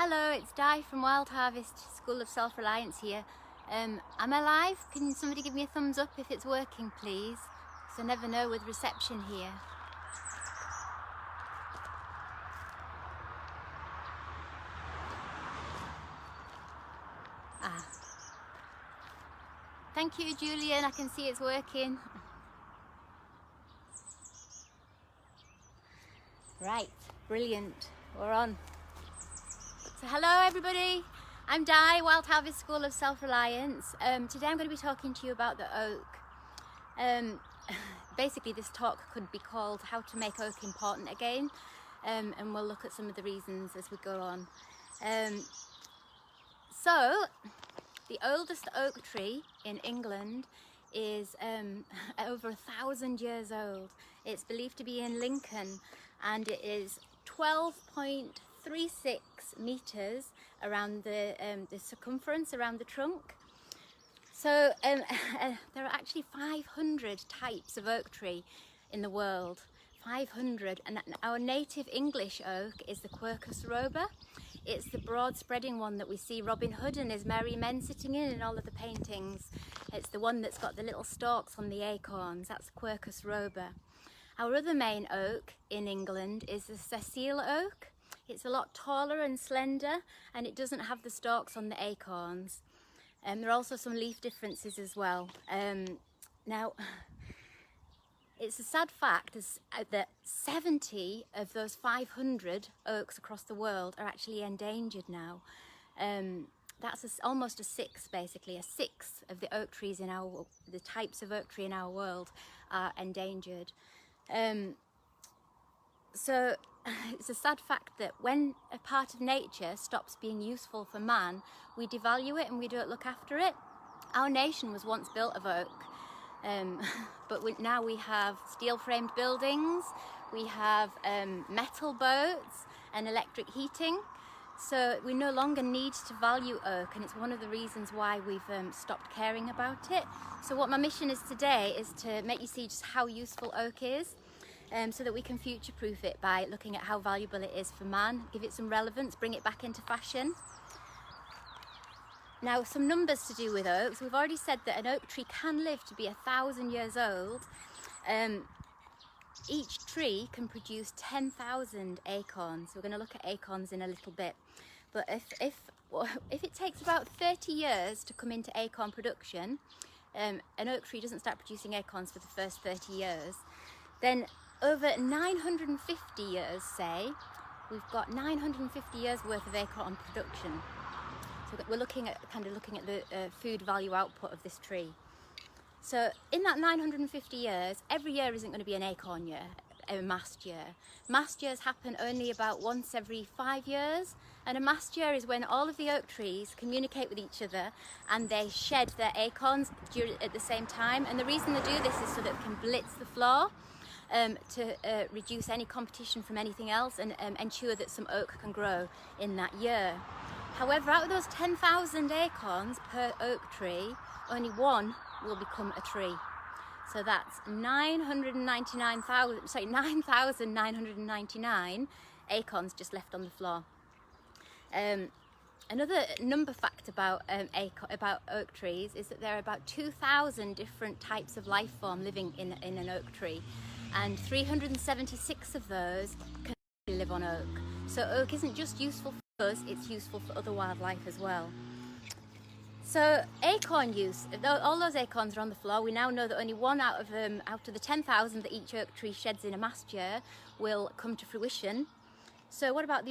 Hello, it's Di from Wild Harvest School of Self-Reliance here. Am I live? Can somebody give me a thumbs up if it's working, please? Because I never know with reception here. Thank you, Julian. I can see it's working. Right, brilliant. We're on. So hello everybody, I'm Di, Wild Harvest School of Self-Reliance. Today I'm going to be talking to you about the oak. Basically this talk could be called How to Make Oak Important Again, and we'll look at some of the reasons as we go on. So the oldest oak tree in England is over 1,000 years old. It's believed to be in Lincoln, and it is 12.36 meters around the circumference around the trunk. So there are actually 500 types of oak tree in the world. 500, and our native English oak is the Quercus robur. It's the broad spreading one that we see Robin Hood and his merry men sitting in all of the paintings. It's the one that's got the little stalks on the acorns. That's Quercus robur. Our other main oak in England is the Cecil oak. It's a lot taller and slender, and it doesn't have the stalks on the acorns. There are also some leaf differences as well. Now, it's a sad fact that 70 of those 500 oaks across the world are actually endangered now. That's almost a sixth, basically. A sixth of the oak trees in the types of oak tree in our world are endangered. So it's a sad fact that when a part of nature stops being useful for man, we devalue it and we don't look after it. Our nation was once built of oak, but now we have steel-framed buildings, we have metal boats and electric heating. So we no longer need to value oak, and it's one of the reasons why we've stopped caring about it. So what my mission is today is to make you see just how useful oak is, so that we can future-proof it by looking at how valuable it is for man, give it some relevance, bring it back into fashion. Now, some numbers to do with oaks. We've already said that an oak tree can live to be 1,000 years old. Each tree can produce 10,000 acorns. We're going to look at acorns in a little bit. But if it takes about 30 years to come into acorn production, an oak tree doesn't start producing acorns for the first 30 years, then over 950 years, say, we've got 950 years worth of acorn production. So we're looking at the food value output of this tree. So in that 950 years, every year isn't going to be an acorn year, a mast year. Mast years happen only about once every 5 years, and a mast year is when all of the oak trees communicate with each other and they shed their acorns at the same time. And the reason they do this is so that they can blitz the floor, to reduce any competition from anything else and ensure that some oak can grow in that year. However, out of those 10,000 acorns per oak tree, only one will become a tree. So that's 9,999 acorns just left on the floor. Another number fact about oak trees is that there are about 2,000 different types of life form living in an oak tree, and 376 of those can live on oak. So oak isn't just useful for us, it's useful for other wildlife as well. So acorn use, all those acorns are on the floor. We now know that only one out of the 10,000 that each oak tree sheds in a mast year will come to fruition. So what about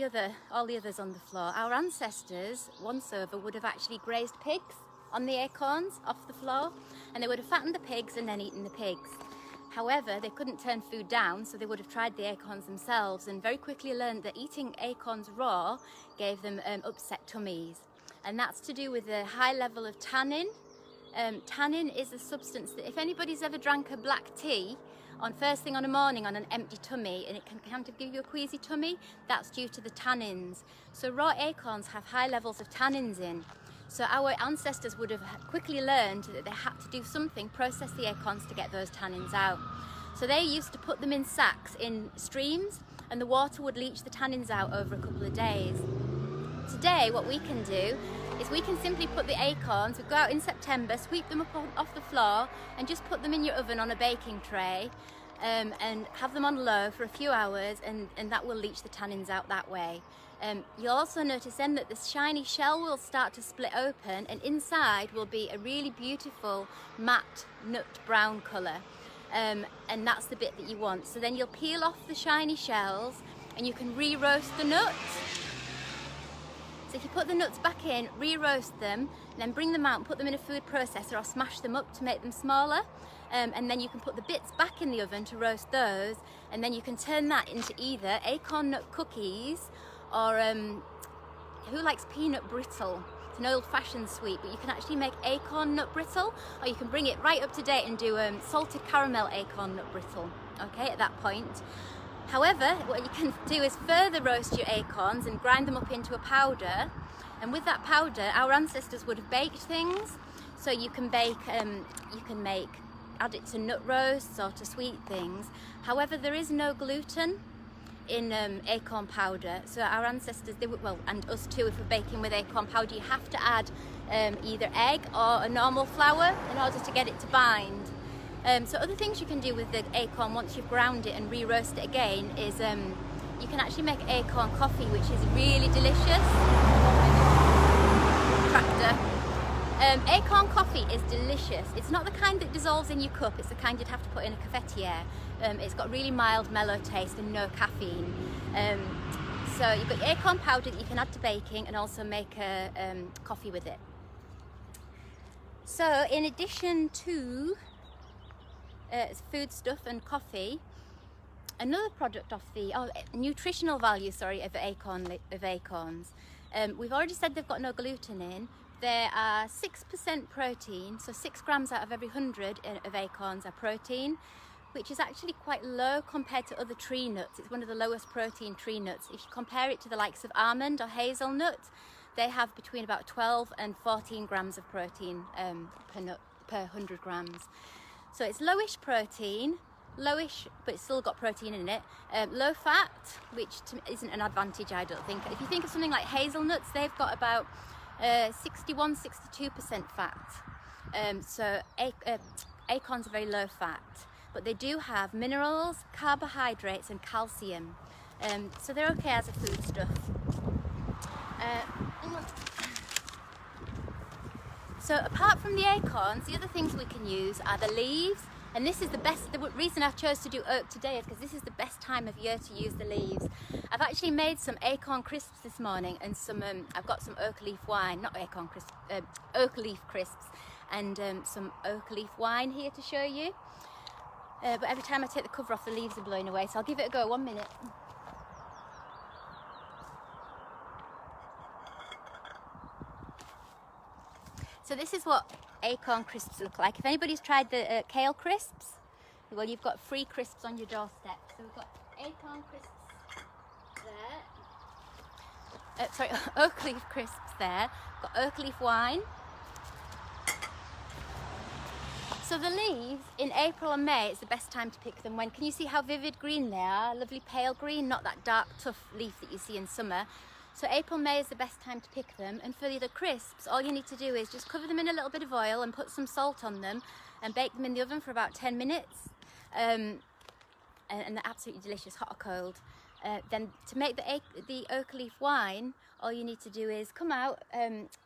all the others on the floor? Our ancestors, once over, would have actually grazed pigs on the acorns off the floor, and they would have fattened the pigs and then eaten the pigs. However, they couldn't turn food down, so they would have tried the acorns themselves and very quickly learned that eating acorns raw gave them upset tummies. And that's to do with the high level of tannin. Tannin is a substance that if anybody's ever drank a black tea on first thing on a morning on an empty tummy, and it can kind of give you a queasy tummy, that's due to the tannins. So raw acorns have high levels of tannins in. So our ancestors would have quickly learned that they had to do something, process the acorns to get those tannins out. So they used to put them in sacks in streams, and the water would leach the tannins out over a couple of days. today what we can do is we can simply put the acorns, we go out in September, sweep them up off the floor and just put them in your oven on a baking tray, and have them on low for a few hours, and that will leach the tannins out that way. You'll also notice then that the shiny shell will start to split open, and inside will be a really beautiful matte nut brown colour, and that's the bit that you want. So then you'll peel off the shiny shells and you can re-roast the nuts. So if you put the nuts back in, re-roast them, then bring them out and put them in a food processor or smash them up to make them smaller, and then you can put the bits back in the oven to roast those, and then you can turn that into either acorn nut cookies or who likes peanut brittle? It's an old-fashioned sweet, but you can actually make acorn nut brittle, or you can bring it right up to date and do salted caramel acorn nut brittle, okay, at that point. However, what you can do is further roast your acorns and grind them up into a powder, and with that powder our ancestors would have baked things. So you can bake, add it to nut roasts or to sweet things. However, there is no gluten in acorn powder, so our ancestors, they would, well, and us too, if we're baking with acorn powder, you have to add either egg or a normal flour in order to get it to bind. So other things you can do with the acorn once you've ground it and re-roast it again is you can actually make acorn coffee, which is really delicious. Tractor. Acorn coffee is delicious. It's not the kind that dissolves in your cup, it's the kind you'd have to put in a cafetiere. It's got really mild, mellow taste and no caffeine. So you've got your acorn powder that you can add to baking and also make a coffee with it. So in addition to food stuff and coffee, another product of the nutritional value, of acorns. We've already said they've got no gluten in. There are 6% protein, so 6 grams out of every 100 of acorns are protein, which is actually quite low compared to other tree nuts. It's one of the lowest protein tree nuts. If you compare it to the likes of almond or hazelnut, they have between about 12 and 14 grams of protein per nut per 100 grams. So it's lowish protein, lowish, but it's still got protein in it. Low fat, which isn't an advantage, I don't think. If you think of something like hazelnuts, they've got about 61-62% fat. So acorns are very low fat, but they do have minerals, carbohydrates and calcium. So they're okay as a food stuff. So apart from the acorns, the other things we can use are the leaves, and this is the reason I chose to do oak today is because this is the best time of year to use the leaves. I've actually made some acorn crisps this morning, and I've got some oak leaf wine, not acorn crisps, oak leaf crisps, and some oak leaf wine here to show you. But every time I take the cover off, the leaves are blowing away, so I'll give it a go. 1 minute. So this is what acorn crisps look like. If anybody's tried the kale crisps, well, you've got free crisps on your doorstep. So we've got acorn crisps there. Oak leaf crisps there. We've got oak leaf wine. So the leaves in April and May, it's the best time to pick them. Can you see how vivid green they are? Lovely pale green, not that dark tough leaf that you see in summer. So April, May is the best time to pick them. And for the crisps, all you need to do is just cover them in a little bit of oil and put some salt on them and bake them in the oven for about 10 minutes. And they're absolutely delicious, hot or cold. Then to make the oak leaf wine, all you need to do is come out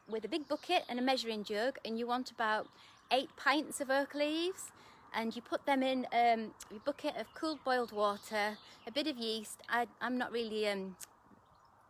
with a big bucket and a measuring jug, and you want about 8 pints of oak leaves, and you put them in a bucket of cooled boiled water, a bit of yeast. I'm not really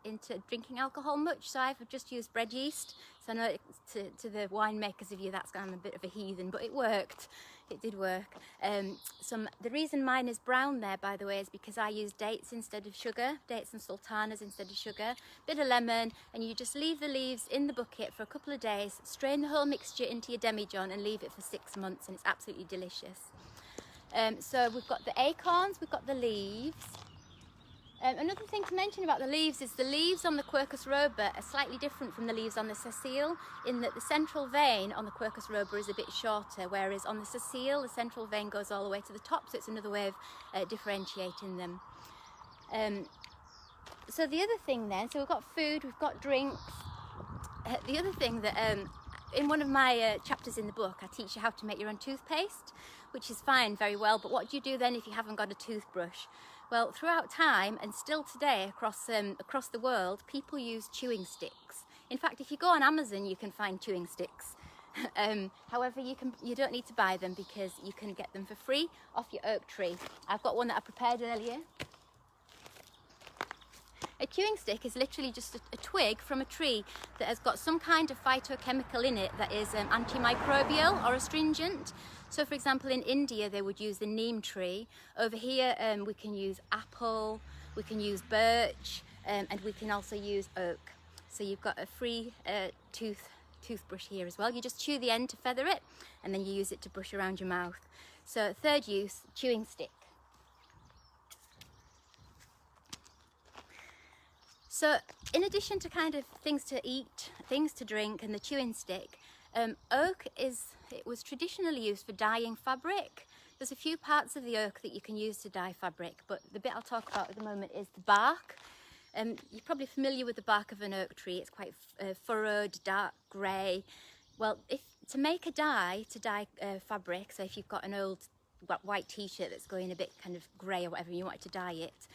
into drinking alcohol much, so I've just used bread yeast. So I know to the winemakers of you, I'm a bit of a heathen, but it worked. It did work. The reason mine is brown there, by the way, is because I use dates instead of sugar, dates and sultanas instead of sugar, bit of lemon, and you just leave the leaves in the bucket for a couple of days, strain the whole mixture into your demijohn and leave it for 6 months, and it's absolutely delicious. So we've got the acorns, we've got the leaves. Another thing to mention about the leaves is the leaves on the Quercus robur are slightly different from the leaves on the cecile, in that the central vein on the Quercus robur is a bit shorter, whereas on the cecile the central vein goes all the way to the top, so it's another way of differentiating them. So the other thing then, so we've got food, we've got drinks. The other thing that in one of my chapters in the book, I teach you how to make your own toothpaste, which is fine, very well, but what do you do then if you haven't got a toothbrush? Well, throughout time and still today across the world, people use chewing sticks. In fact, if you go on Amazon, you can find chewing sticks. However, you don't need to buy them because you can get them for free off your oak tree. I've got one that I prepared earlier. A chewing stick is literally just a twig from a tree that has got some kind of phytochemical in it that is antimicrobial or astringent. So for example, in India they would use the neem tree. Over here we can use apple, we can use birch, and we can also use oak. So you've got a free toothbrush here as well. You just chew the end to feather it, and then you use it to brush around your mouth. So third use, chewing stick. So in addition to kind of things to eat, things to drink and the chewing stick, oak was traditionally used for dyeing fabric. There's a few parts of the oak that you can use to dye fabric, but the bit I'll talk about at the moment is the bark. You're probably familiar with the bark of an oak tree. It's quite furrowed, dark grey. Well, to make a dye, to dye fabric, so if you've got an old white t-shirt that's going a bit kind of grey or whatever, and you want to dye it,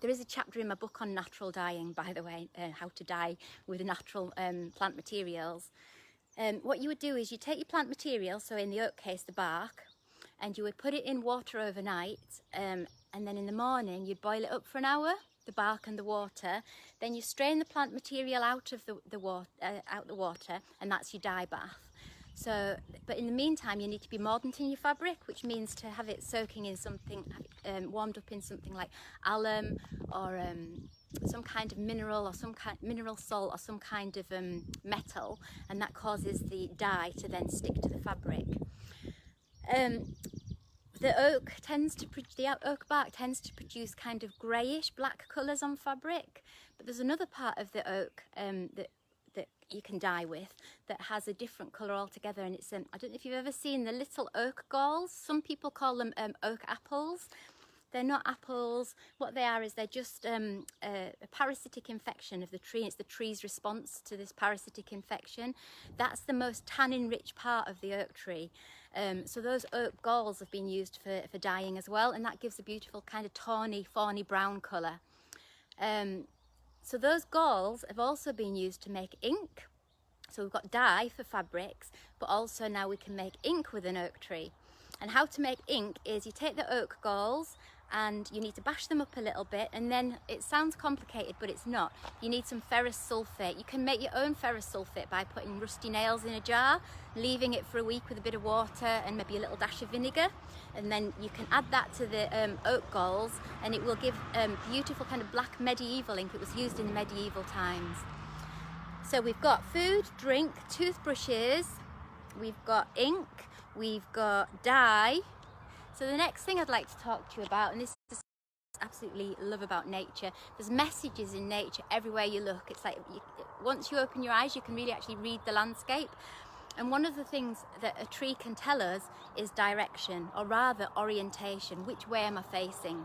there is a chapter in my book on natural dyeing, by the way, how to dye with natural plant materials. What you would do is you take your plant material, so in the oak case the bark, and you would put it in water overnight, and then in the morning you'd boil it up for an hour, the bark and the water. Then you strain the plant material out of the water, and that's your dye bath. So, but in the meantime, you need to be mordant in your fabric, which means to have it soaking in something, warmed up in something like alum or some kind of mineral or some kind mineral salt or some kind of metal, and that causes the dye to then stick to the fabric. The oak bark tends to produce kind of greyish black colours on fabric, but there's another part of the oak that you can dye with that has a different colour altogether, and it's I don't know if you've ever seen the little oak galls. Some people call them oak apples. They're not apples. What they are is they're just a parasitic infection of the tree. It's the tree's response to this parasitic infection. That's the most tannin-rich part of the oak tree. So those oak galls have been used for dyeing as well, and that gives a beautiful kind of tawny, fawny brown colour. So those galls have also been used to make ink. So we've got dye for fabrics, but also now we can make ink with an oak tree. And how to make ink is you take the oak galls and you need to bash them up a little bit, and then it sounds complicated, but it's not. You need some ferrous sulfate. You can make your own ferrous sulfate by putting rusty nails in a jar, leaving it for a week with a bit of water and maybe a little dash of vinegar, and then you can add that to the oak galls, and it will give beautiful kind of black medieval ink. It was used in medieval times. So we've got food, drink, toothbrushes, we've got ink, we've got dye. So the next thing I'd like to talk to you about, and this is what I absolutely love about nature, there's messages in nature everywhere you look. It's like once you open your eyes, you can really actually read the landscape. And one of the things that a tree can tell us is direction, or rather orientation. Which way am I facing?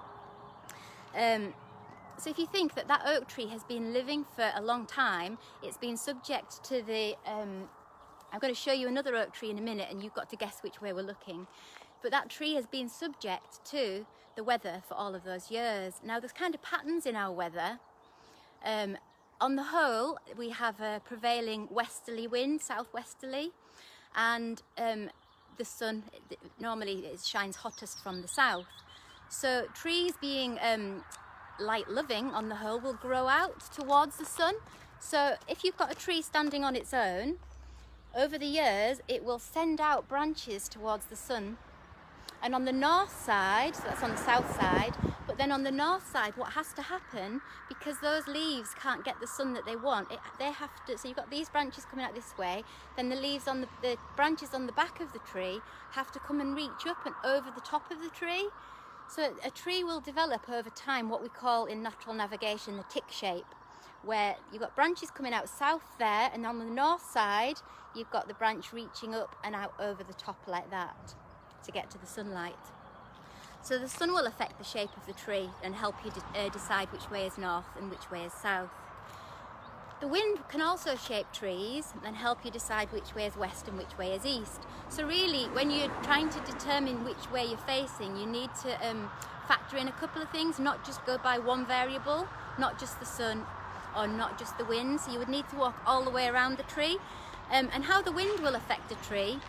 So if you think that oak tree has been living for a long time, it's been subject to the... I'm going to show you another oak tree in a minute, and you've got to guess which way we're looking. But that tree has been subject to the weather for all of those years. Now there's kind of patterns in our weather. On the whole, we have a prevailing westerly wind, southwesterly, and the sun normally shines hottest from the south. So trees being light loving on the whole will grow out towards the sun. So if you've got a tree standing on its own, over the years it will send out branches towards the sun. And on the north side, so that's on the south side, but then on the north side what has to happen, because those leaves can't get the sun that they want, they have to, so you've got these branches coming out this way, then the leaves on the branches on the back of the tree have to come and reach up and over the top of the tree. So a tree will develop over time what we call in natural navigation the tick shape, where you've got branches coming out south there, and on the north side you've got the branch reaching up and out over the top like that to get to the sunlight. So the sun will affect the shape of the tree and help you decide which way is north and which way is south. The wind can also shape trees and help you decide which way is west and which way is east. So really, when you're trying to determine which way you're facing, you need to factor in a couple of things, not just go by one variable, not just the sun or not just the wind. So you would need to walk all the way around the tree. And how the wind will affect a tree,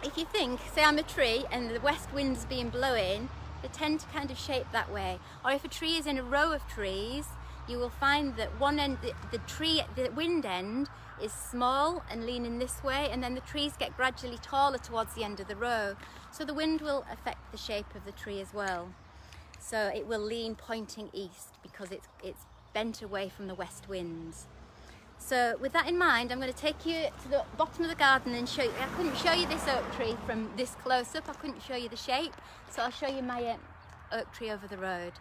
if you think, say I'm a tree and the west wind's being blowing, they tend to kind of shape that way. Or if a tree is in a row of trees, you will find that one end, the wind end is small and leaning this way, and then the trees get gradually taller towards the end of the row. So the wind will affect the shape of the tree as well. So it will lean pointing east because it's bent away from the west winds. So with that in mind, I'm going to take you to the bottom of the garden and show you. I couldn't show you this oak tree from this close up, I couldn't show you the shape, so I'll show you my oak tree over the road.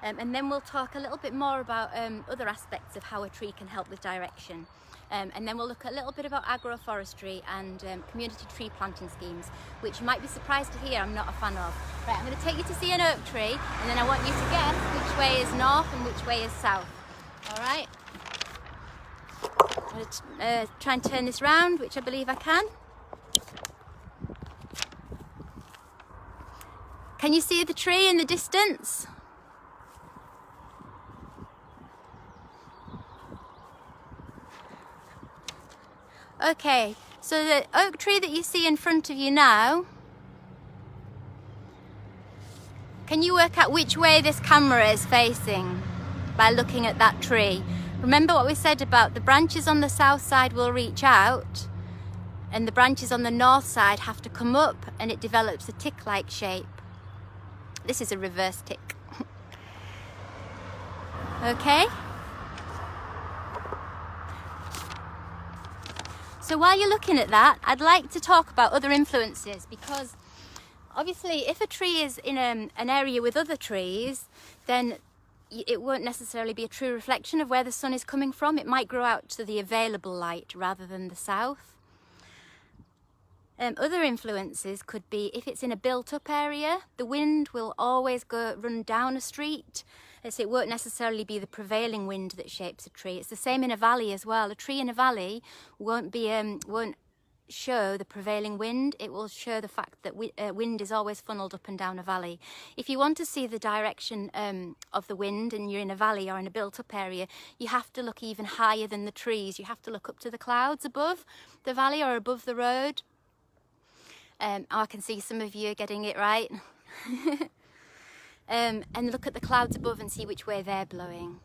And then we'll talk a little bit more about other aspects of how a tree can help with direction. And then we'll look a little bit about agroforestry and community tree planting schemes, which you might be surprised to hear I'm not a fan of. Right, I'm going to take you to see an oak tree, and then I want you to guess which way is north and which way is south. All right? I'm going to try and turn this round, which I believe I can. Can you see the tree in the distance? Okay, so the oak tree that you see in front of you now, can you work out which way this camera is facing by looking at that tree? Remember what we said about the branches on the south side will reach out and the branches on the north side have to come up, and it develops a tick-like shape. This is a reverse tick. Okay? So while you're looking at that, I'd like to talk about other influences, because obviously if a tree is in an area with other trees, then it won't necessarily be a true reflection of where the sun is coming from. It might grow out to the available light rather than the south. Other influences could be if it's in a built-up area, the wind will always run down a street. So it won't necessarily be the prevailing wind that shapes a tree. It's the same in a valley as well. A tree in a valley won't show the prevailing wind. It will show the fact that wind is always funneled up and down a valley. If you want to see the direction of the wind and you're in a valley or in a built-up area, you have to look even higher than the trees. You have to look up to the clouds above the valley or above the road. I can see some of you are getting it right. And look at the clouds above and see which way they're blowing.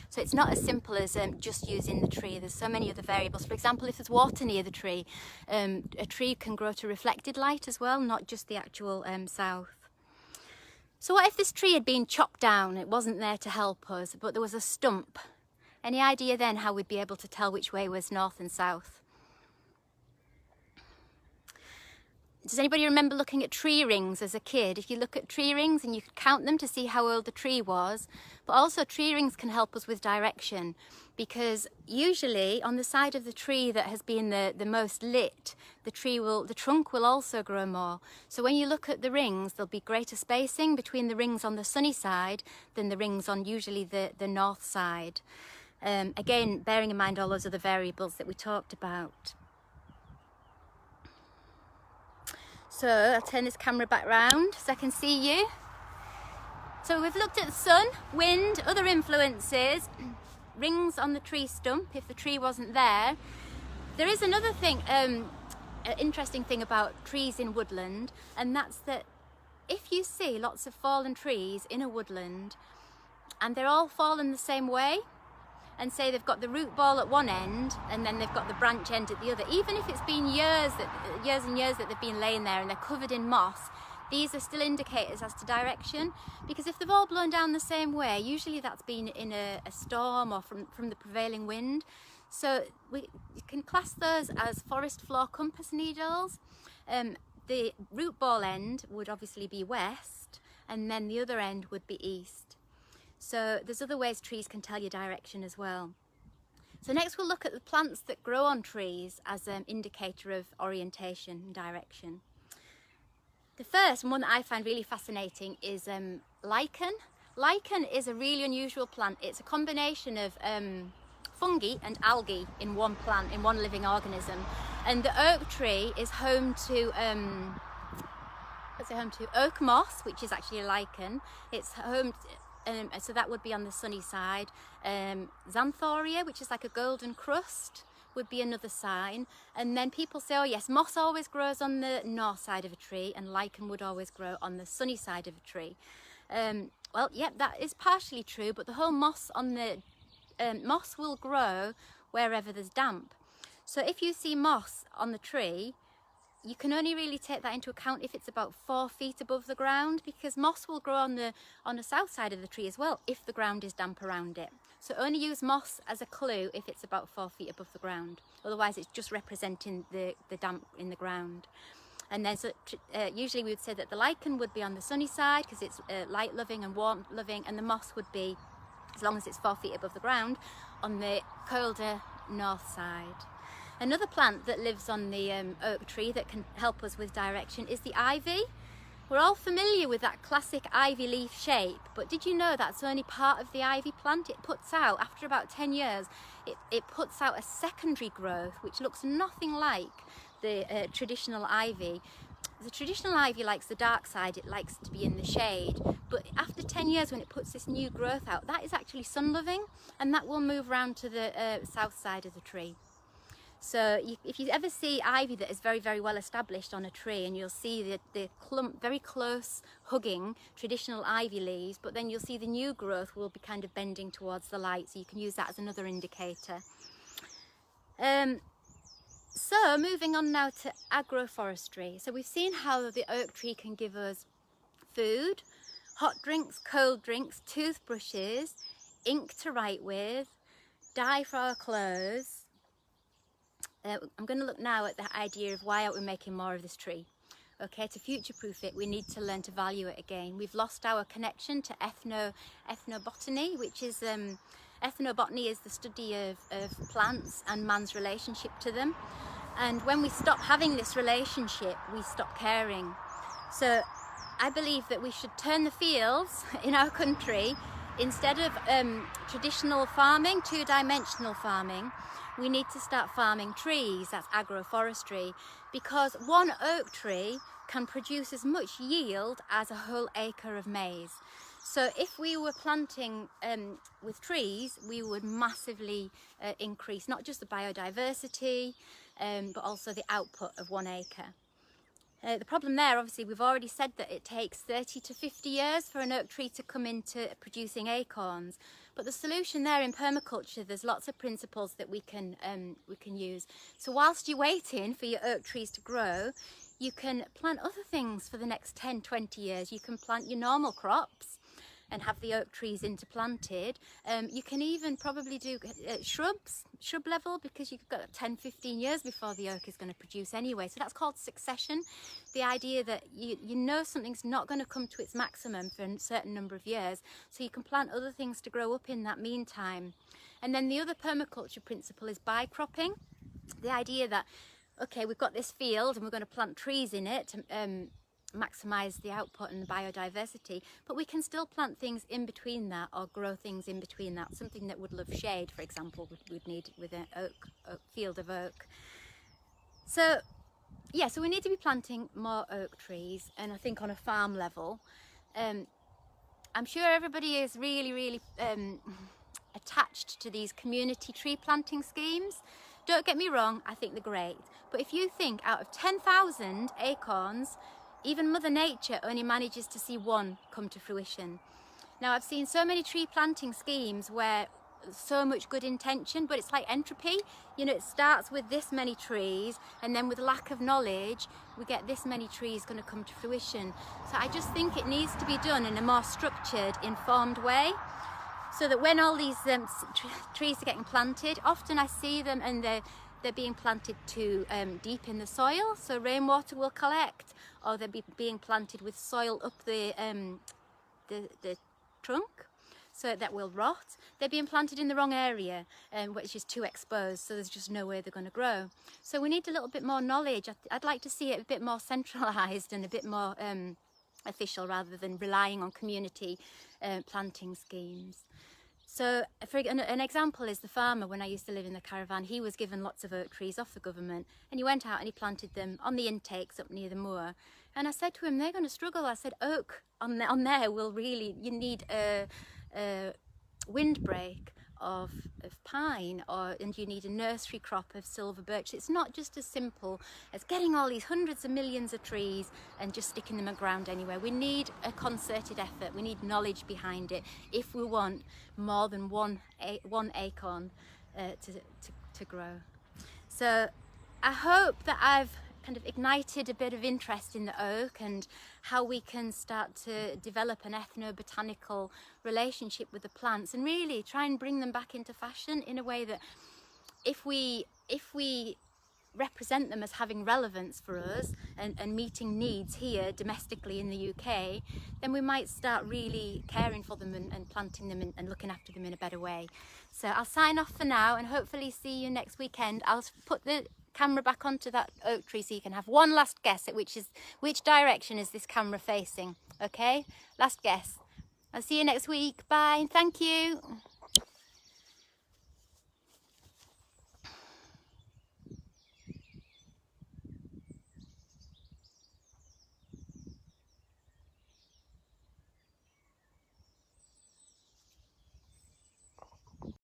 So it's not as simple as just using the tree. There's so many other variables. For example, if there's water near the tree, a tree can grow to reflected light as well, not just the actual south. So what if this tree had been chopped down? It wasn't there to help us, but there was a stump. Any idea then how we'd be able to tell which way was north and south? Does anybody remember looking at tree rings as a kid? If you look at tree rings and you could count them to see how old the tree was, but also tree rings can help us with direction, because usually on the side of the tree that has been the most lit, the trunk will also grow more. So when you look at the rings, there'll be greater spacing between the rings on the sunny side than the rings on usually the north side. Again, bearing in mind all those other variables that we talked about. So I'll turn this camera back round so I can see you. So we've looked at the sun, wind, other influences, rings on the tree stump if the tree wasn't there. There is another thing, an interesting thing about trees in woodland, and that's that if you see lots of fallen trees in a woodland and they're all fallen the same way, and say they've got the root ball at one end and then they've got the branch end at the other, even if it's been years and years that they've been laying there and they're covered in moss, these are still indicators as to direction, because if they've all blown down the same way, usually that's been in a storm or from the prevailing wind. So you can class those as forest floor compass needles. The root ball end would obviously be west, and then the other end would be east. So there's other ways trees can tell you direction as well. So next we'll look at the plants that grow on trees as an indicator of orientation and direction. The first, and one that I find really fascinating, is lichen. Lichen is a really unusual plant. It's a combination of fungi and algae in one plant, in one living organism. And the oak tree is home to, what's it home to? Oak moss, which is actually a lichen. It's home to, so that would be on the sunny side. Xanthoria, which is like a golden crust, would be another sign. And then people say, oh yes, moss always grows on the north side of a tree and lichen would always grow on the sunny side of a tree. Well, yeah, that is partially true, but the whole moss on the moss will grow wherever there's damp. So if you see moss on the tree, you can only really take that into account if it's about 4 feet above the ground, because moss will grow on the south side of the tree as well if the ground is damp around it. So only use moss as a clue if it's about 4 feet above the ground. Otherwise it's just representing the damp in the ground. And then so usually we would say that the lichen would be on the sunny side because it's light loving and warmth loving, and the moss would be, as long as it's 4 feet above the ground, on the colder north side. Another plant that lives on the oak tree that can help us with direction is the ivy. We're all familiar with that classic ivy leaf shape, but did you know that's only part of the ivy plant? It puts out, after about 10 years, it puts out a secondary growth which looks nothing like the traditional ivy. The traditional ivy likes the dark side, it likes to be in the shade, but after 10 years when it puts this new growth out, that is actually sun loving, and that will move around to the south side of the tree. So if you ever see ivy that is very, very well established on a tree, and you'll see the clump, very close hugging traditional ivy leaves, but then you'll see the new growth will be kind of bending towards the light, so you can use that as another indicator. So moving on now to agroforestry. So we've seen how the oak tree can give us food, hot drinks, cold drinks, toothbrushes, ink to write with, dye for our clothes. I'm going to look now at the idea of why aren't we making more of this tree. Okay, to future-proof it, we need to learn to value it again. We've lost our connection to ethnobotany, which is, ethnobotany is the study of plants and man's relationship to them. And when we stop having this relationship, we stop caring. So I believe that we should turn the fields in our country, instead of traditional farming, two-dimensional farming, we need to start farming trees. That's agroforestry, because one oak tree can produce as much yield as a whole acre of maize. So if we were planting with trees, we would massively increase not just the biodiversity, but also the output of 1 acre. The problem there, obviously, we've already said that it takes 30 to 50 years for an oak tree to come into producing acorns. But the solution there in permaculture, there's lots of principles that we can use. So whilst you're waiting for your oak trees to grow, you can plant other things for the next 10, 20 years. You can plant your normal crops and have the oak trees interplanted. You can even probably do shrubs, shrub level, because you've got 10, 15 years before the oak is going to produce anyway. So that's called succession. The idea that you know something's not going to come to its maximum for a certain number of years, so you can plant other things to grow up in that meantime. And then the other permaculture principle is bicropping. The idea that, okay, we've got this field and we're going to plant trees in it to maximise the output and the biodiversity, but we can still plant things in between that, or grow things in between that. Something that would love shade, for example, we'd need with an oak field of oak. So yeah, so we need to be planting more oak trees, and I think on a farm level, I'm sure everybody is really attached to these community tree planting schemes. Don't get me wrong, I think they're great, but if you think out of 10,000 acorns, even Mother Nature only manages to see 1 come to fruition. Now, I've seen so many tree planting schemes where so much good intention, but it's like entropy. You know, it starts with this many trees, and then with lack of knowledge, we get this many trees going to come to fruition. So I just think it needs to be done in a more structured, informed way, so that when all these trees are getting planted, often I see them and they're being planted too deep in the soil, so rainwater will collect, or they're being planted with soil up the trunk. so that will rot. They're being planted in the wrong area, which is too exposed, so there's just no way they're going to grow. So we need a little bit more knowledge. I'd like to see it a bit more centralised and a bit more official, rather than relying on community planting schemes. So for an example is the farmer. When I used to live in the caravan, he was given lots of oak trees off the government, and he went out and he planted them on the intakes up near the moor. And I said to him, they're going to struggle. I said, oak on there will really, you need a windbreak of pine, and you need a nursery crop of silver birch. It's not just as simple as getting all these hundreds of millions of trees and just sticking them around anywhere. We need a concerted effort. We need knowledge behind it if we want more than one acorn to grow. So I hope that I've kind of ignited a bit of interest in the oak and how we can start to develop an ethnobotanical relationship with the plants, and really try and bring them back into fashion in a way that if we represent them as having relevance for us and meeting needs here domestically in the UK, then we might start really caring for them and planting them and looking after them in a better way. So I'll sign off for now and hopefully see you next weekend. I'll put the camera back onto that oak tree so you can have one last guess at which direction is this camera facing. Okay, last guess. I'll see you next week. Bye. Thank you.